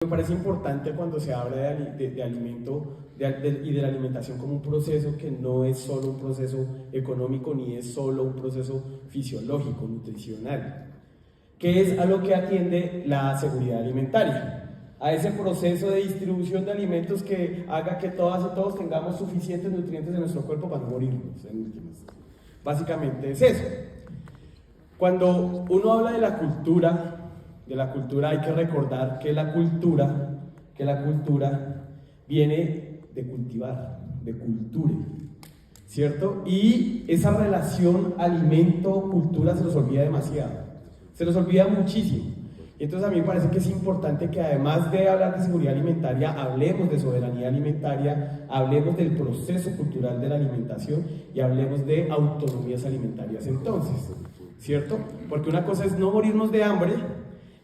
Me parece importante cuando se habla de alimento y de la alimentación como un proceso que no es solo un proceso económico ni es solo un proceso fisiológico, nutricional, que es a lo que atiende la seguridad alimentaria, a ese proceso de distribución de alimentos que haga que todas y todos tengamos suficientes nutrientes en nuestro cuerpo para no morirnos en últimas. Básicamente es eso. Cuando uno habla de la cultura hay que recordar que la cultura viene de cultivar, de culture, ¿cierto? Y esa relación alimento-cultura se nos olvida demasiado, se nos olvida muchísimo. Y entonces a mí me parece que es importante que además de hablar de seguridad alimentaria, hablemos de soberanía alimentaria, hablemos del proceso cultural de la alimentación y hablemos de autonomías alimentarias entonces, ¿cierto? Porque una cosa es no morirnos de hambre,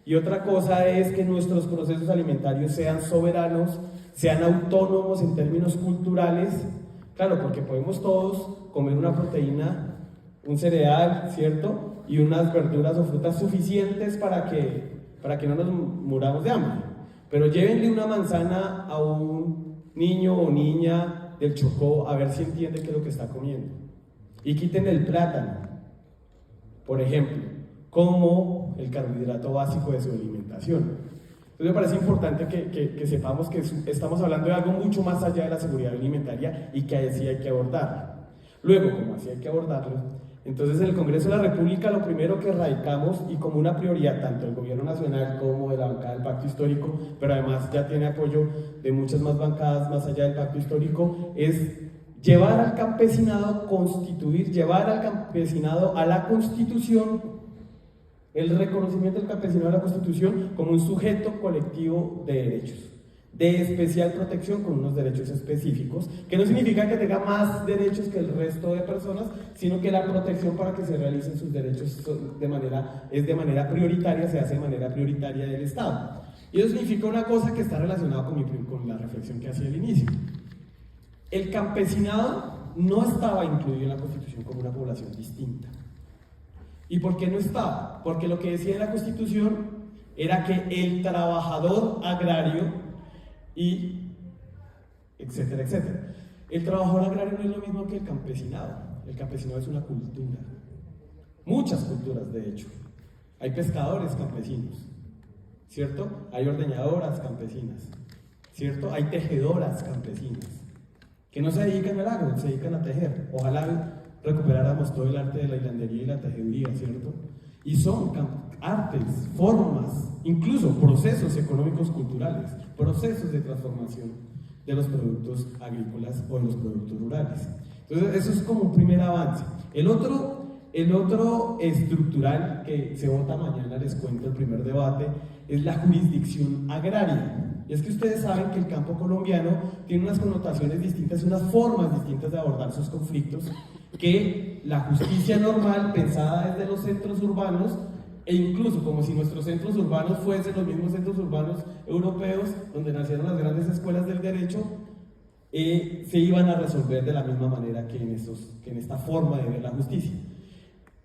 y otra cosa es que nuestros procesos alimentarios sean soberanos, sean autónomos en términos culturales. Claro, porque podemos todos comer una proteína, un cereal, ¿cierto? Y unas verduras o frutas suficientes para que no nos muramos de hambre. Pero llévenle una manzana a un niño o niña del Chocó a ver si entiende qué es lo que está comiendo. Y quiten el plátano, por ejemplo, como el carbohidrato básico de su alimentación. Entonces me parece importante que sepamos que estamos hablando de algo mucho más allá de la seguridad alimentaria y que así hay que abordarlo. Luego, como así hay que abordarlo, entonces en el Congreso de la República lo primero que radicamos y como una prioridad tanto del Gobierno Nacional como de la bancada del Pacto Histórico, pero además ya tiene apoyo de muchas más bancadas más allá del Pacto Histórico, es llevar al campesinado, llevar al campesinado a la Constitución, el reconocimiento del campesinado de la Constitución como un sujeto colectivo de derechos, de especial protección con unos derechos específicos, que no significa que tenga más derechos que el resto de personas, sino que la protección para que se realicen sus derechos es de manera prioritaria, se hace de manera prioritaria del Estado. Y eso significa una cosa que está relacionada con la reflexión que hacía al inicio. El campesinado no estaba incluido en la Constitución como una población distinta. ¿Y por qué no estaba? Porque lo que decía la Constitución era que el trabajador agrario y etcétera, etcétera. El trabajador agrario no es lo mismo que el campesinado. El campesinado es una cultura. Muchas culturas, de hecho. Hay pescadores campesinos, ¿cierto? Hay ordeñadoras campesinas, ¿cierto? Hay tejedoras campesinas, que no se dedican al agro, se dedican a tejer. Ojalá recuperáramos todo el arte de la hilandería y la tejeduría, ¿cierto? Y son artes, formas, incluso procesos económicos culturales, procesos de transformación de los productos agrícolas o de los productos rurales. Entonces eso es como un primer avance. El otro estructural que se vota mañana, les cuento el primer debate, es la jurisdicción agraria. Y es que ustedes saben que el campo colombiano tiene unas connotaciones distintas, unas formas distintas de abordar sus conflictos, que la justicia normal, pensada desde los centros urbanos, e incluso como si nuestros centros urbanos fuesen los mismos centros urbanos europeos, donde nacieron las grandes escuelas del derecho, se iban a resolver de la misma manera que en esta forma de ver la justicia.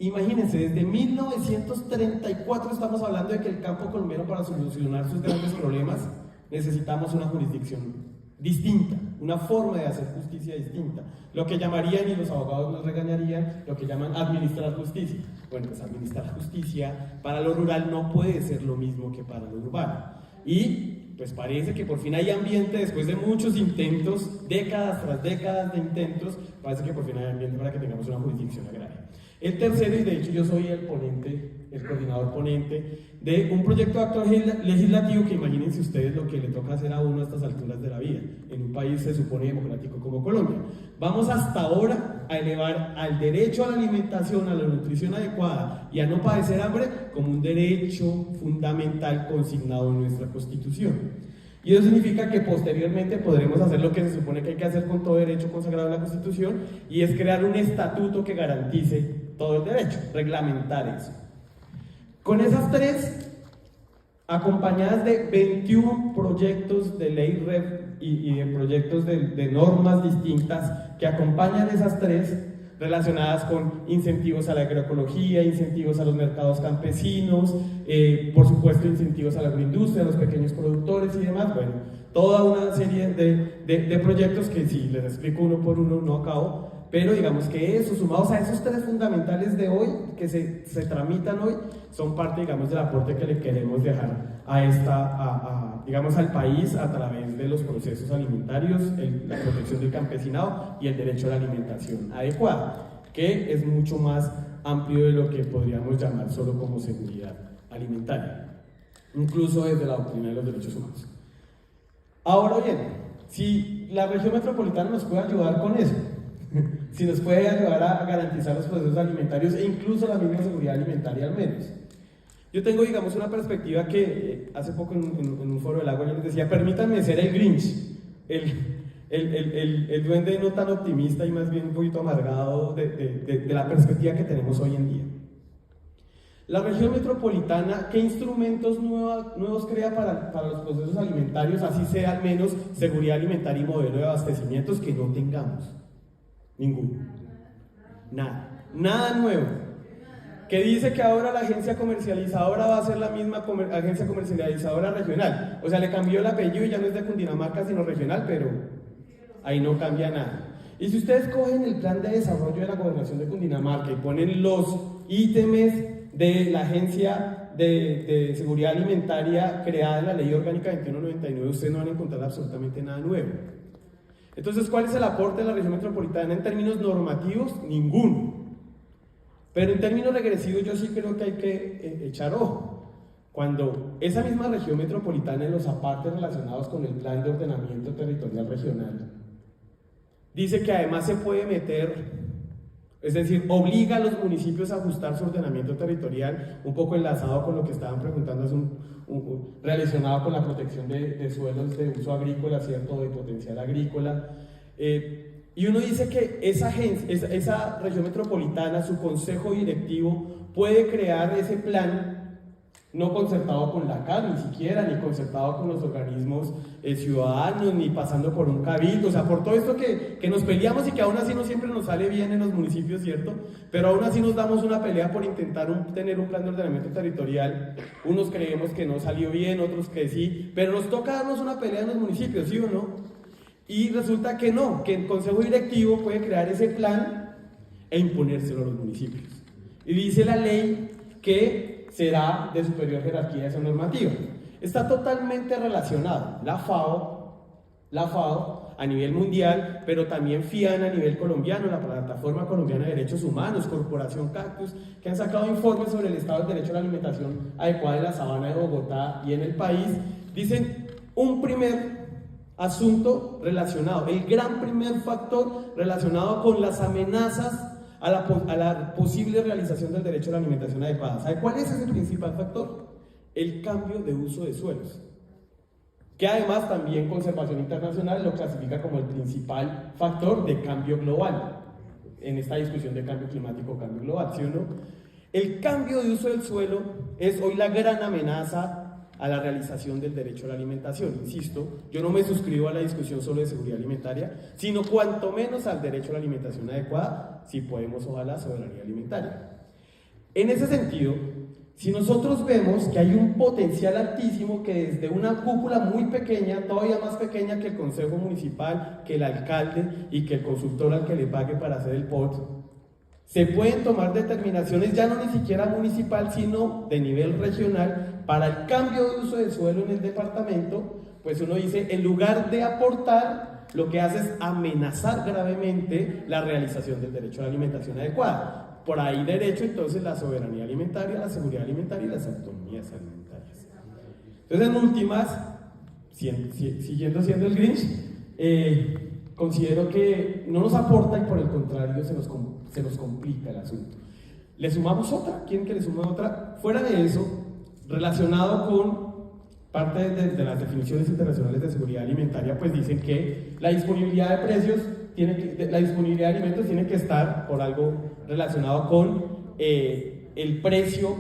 Imagínense, desde 1934 estamos hablando de que el campo colombiano, para solucionar sus grandes problemas, necesitamos una jurisdicción distinta, una forma de hacer justicia distinta, lo que llamarían, y los abogados nos regañarían, lo que llaman administrar justicia. Bueno, pues administrar justicia para lo rural no puede ser lo mismo que para lo urbano. Y pues parece que por fin hay ambiente, después de muchos intentos, décadas tras décadas de intentos, parece que por fin hay ambiente para que tengamos una jurisdicción agraria. El tercero, y de hecho yo soy el coordinador ponente de un proyecto de acto legislativo que imagínense ustedes lo que le toca hacer a uno a estas alturas de la vida, en un país se supone democrático como Colombia. Vamos hasta ahora a elevar al derecho a la alimentación, a la nutrición adecuada y a no padecer hambre como un derecho fundamental consignado en nuestra Constitución. Y eso significa que posteriormente podremos hacer lo que se supone que hay que hacer con todo derecho consagrado en la Constitución, y es crear un estatuto que garantice todo el derecho, reglamentar eso. Con esas tres, acompañadas de 21 proyectos de ley y de proyectos de normas distintas que acompañan esas tres, relacionadas con incentivos a la agroecología, incentivos a los mercados campesinos, por supuesto incentivos a la agroindustria, a los pequeños productores y demás. Bueno, toda una serie de proyectos que si les explico uno por uno no acabo, pero digamos que eso, sumados a esos tres fundamentales de hoy, que se tramitan hoy, son parte, digamos, del aporte que le queremos dejar digamos, al país a través de los procesos alimentarios, la protección del campesinado y el derecho a la alimentación adecuada, que es mucho más amplio de lo que podríamos llamar solo como seguridad alimentaria, incluso desde la doctrina de los derechos humanos. Ahora bien, si la región metropolitana nos puede ayudar con eso, si nos puede ayudar a garantizar los procesos alimentarios e incluso la misma seguridad alimentaria al menos. Yo tengo, digamos, una perspectiva que hace poco en un foro del agua yo les decía, permítanme ser el Grinch, el duende no tan optimista y más bien un poquito amargado de la perspectiva que tenemos hoy en día. La región metropolitana, ¿qué instrumentos nuevos crea para los procesos alimentarios, así sea al menos seguridad alimentaria y modelo de abastecimientos que no tengamos? Ninguno. Nada nuevo. Que dice que ahora la agencia comercializadora va a ser la misma agencia comercializadora regional. O sea, le cambió el apellido y ya no es de Cundinamarca sino regional, pero ahí no cambia nada. Y si ustedes cogen el plan de desarrollo de la gobernación de Cundinamarca y ponen los ítems de la agencia de seguridad alimentaria creada en la ley orgánica 2199, ustedes no van a encontrar absolutamente nada nuevo. Entonces, ¿cuál es el aporte de la región metropolitana en términos normativos? Ninguno. Pero en términos regresivos yo sí creo que hay que echar ojo. Cuando esa misma región metropolitana en los apartes relacionados con el plan de ordenamiento territorial regional dice que además se puede meter, es decir, obliga a los municipios a ajustar su ordenamiento territorial, un poco enlazado con lo que estaban preguntando, relacionado con la protección de suelos de uso agrícola, ¿cierto?, de potencial agrícola. Y uno dice que esa región metropolitana, su consejo directivo, puede crear ese plan no concertado con la CAN, ni siquiera, ni concertado con los organismos ciudadanos, ni pasando por un cabildo, o sea, por todo esto que nos peleamos y que aún así no siempre nos sale bien en los municipios, ¿cierto? Pero aún así nos damos una pelea por intentar tener un plan de ordenamiento territorial. Unos creemos que no salió bien, otros que sí, pero nos toca darnos una pelea en los municipios, ¿sí o no? Y resulta que no, que el consejo directivo puede crear ese plan e imponérselo a los municipios. Y dice la ley que será de superior jerarquía esa normativa. Está totalmente relacionado la FAO a nivel mundial, pero también FIAN a nivel colombiano, la Plataforma Colombiana de Derechos Humanos, Corporación Cactus, que han sacado informes sobre el estado del derecho a la alimentación adecuada en la sabana de Bogotá y en el país. Dicen un primer asunto relacionado, el gran primer factor relacionado con las amenazas a la posible realización del derecho a la alimentación adecuada. ¿Sabe cuál es ese principal factor? El cambio de uso de suelos, que además también Conservación Internacional lo clasifica como el principal factor de cambio global, en esta discusión de cambio climático, cambio global, ¿sí o no? El cambio de uso del suelo es hoy la gran amenaza a la realización del derecho a la alimentación. Insisto, yo no me suscribo a la discusión solo de seguridad alimentaria, sino cuanto menos al derecho a la alimentación adecuada, si podemos, ojalá, soberanía alimentaria. En ese sentido, si nosotros vemos que hay un potencial altísimo que desde una cúpula muy pequeña, todavía más pequeña que el consejo municipal, que el alcalde y que el consultor al que le pague para hacer el POT, se pueden tomar determinaciones ya no ni siquiera municipal, sino de nivel regional para el cambio de uso de suelo en el departamento. Pues uno dice, en lugar de aportar, lo que hace es amenazar gravemente la realización del derecho a la alimentación adecuada. Por ahí derecho entonces la soberanía alimentaria, la seguridad alimentaria y las autonomías alimentarias. Entonces, en últimas, siguiendo siendo el Grinch, considero que no nos aporta y por el contrario se nos complica el asunto. ¿Le sumamos otra? ¿Quieren que le sume otra? Fuera de eso, relacionado con parte de las definiciones internacionales de seguridad alimentaria, pues dicen que la disponibilidad de precios, la disponibilidad de alimentos tiene que estar por algo relacionado con el precio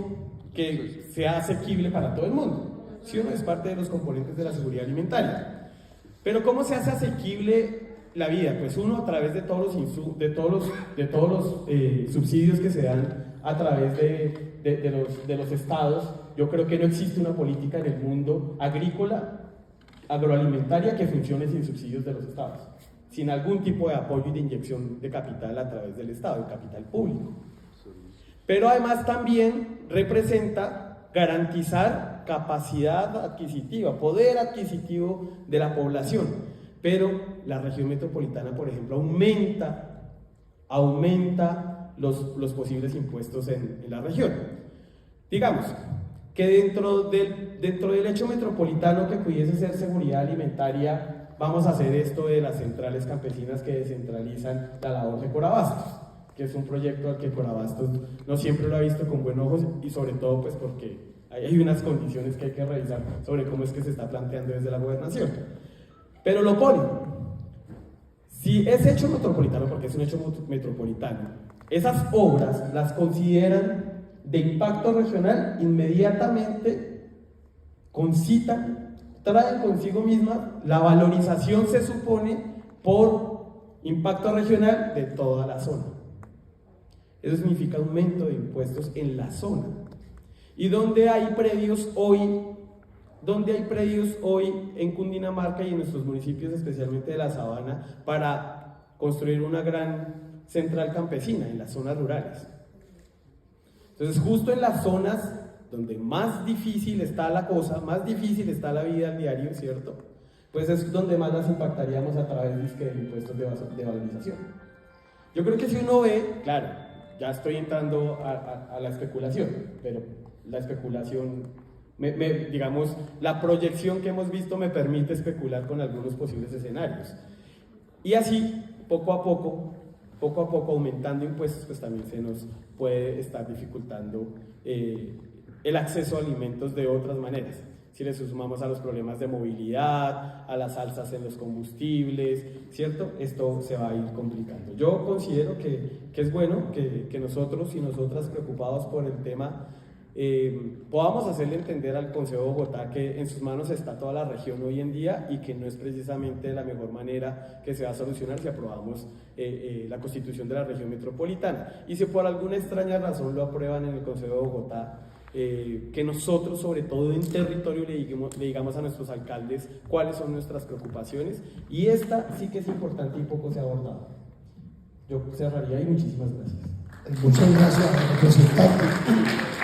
que sea asequible para todo el mundo. ¿Sí o no? Es parte de los componentes de la seguridad alimentaria. Pero ¿cómo se hace asequible la vida? Pues uno, a través de todos los subsidios que se dan a través de los estados. Yo creo que no existe una política en el mundo agrícola, agroalimentaria, que funcione sin subsidios de los estados, sin algún tipo de apoyo y de inyección de capital a través del estado, de capital público. Pero además también representa garantizar capacidad adquisitiva, poder adquisitivo de la población. Pero la región metropolitana, por ejemplo, aumenta los posibles impuestos en la región. Digamos que dentro del hecho metropolitano que pudiese ser seguridad alimentaria, vamos a hacer esto de las centrales campesinas que descentralizan la labor de Corabastos, que es un proyecto al que Corabastos no siempre lo ha visto con buen ojos, y sobre todo pues porque hay unas condiciones que hay que revisar sobre cómo es que se está planteando desde la gobernación. Pero lo pone. Si es hecho metropolitano, porque es un hecho metropolitano, esas obras las consideran de impacto regional, inmediatamente concitan, traen consigo misma la valorización, se supone, por impacto regional de toda la zona. Eso significa aumento de impuestos en la zona. Y donde hay predios hoy en Cundinamarca y en nuestros municipios, especialmente de la Sabana, para construir una gran central campesina en las zonas rurales. Entonces, justo en las zonas donde más difícil está la cosa, más difícil está la vida al diario, ¿cierto? Pues es donde más las impactaríamos a través de impuestos de valorización. Yo creo que si uno ve, claro, ya estoy entrando a la especulación, pero la especulación, digamos, la proyección que hemos visto me permite especular con algunos posibles escenarios. Y así, poco a poco aumentando impuestos, pues también se nos puede estar dificultando el acceso a alimentos de otras maneras. Si le sumamos a los problemas de movilidad, a las alzas en los combustibles, ¿cierto? Esto se va a ir complicando. Yo considero que es bueno que nosotros y nosotras, preocupados por el tema, podamos hacerle entender al Consejo de Bogotá que en sus manos está toda la región hoy en día y que no es precisamente la mejor manera que se va a solucionar si aprobamos la constitución de la región metropolitana. Y si por alguna extraña razón lo aprueban en el Consejo de Bogotá, que nosotros, sobre todo en territorio, le digamos a nuestros alcaldes cuáles son nuestras preocupaciones, y esta sí que es importante y poco se ha abordado. Yo cerraría y muchísimas gracias. Muchas gracias, representante.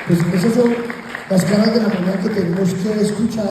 Pues esas son las caras de la manera que tenemos que escuchar.